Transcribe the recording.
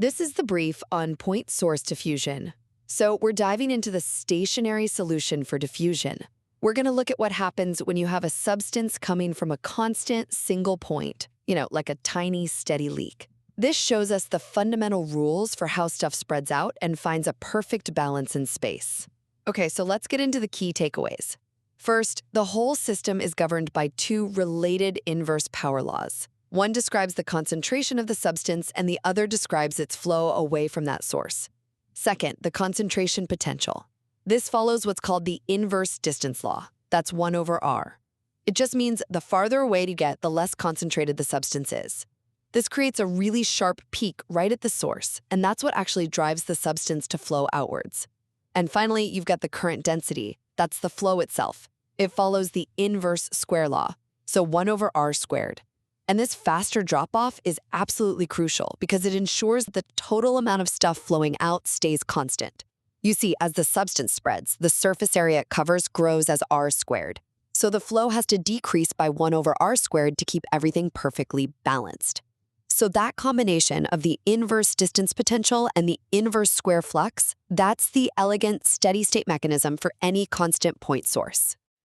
This is the brief on point source diffusion. So we're diving into the stationary solution for diffusion. We're going to look at what happens when you have a substance coming from a constant single point, like a tiny steady leak. This shows us the fundamental rules for how stuff spreads out and finds a perfect balance in space. Okay, so let's get into the key takeaways. First, the whole system is governed by two related inverse power laws. One describes the concentration of the substance, and the other describes its flow away from that source. Second, the concentration potential. This follows what's called the inverse distance law. That's 1 over r. It just means the farther away you get, the less concentrated the substance is. This creates a really sharp peak right at the source, and that's what actually drives the substance to flow outwards. And finally, you've got the current density. That's the flow itself. It follows the inverse square law, so 1 over r squared. And this faster drop-off is absolutely crucial because it ensures the total amount of stuff flowing out stays constant. You see, as the substance spreads, the surface area it covers grows as r squared. So the flow has to decrease by 1 over r squared to keep everything perfectly balanced. So that combination of the inverse distance potential and the inverse square flux, that's the elegant steady-state mechanism for any constant point source.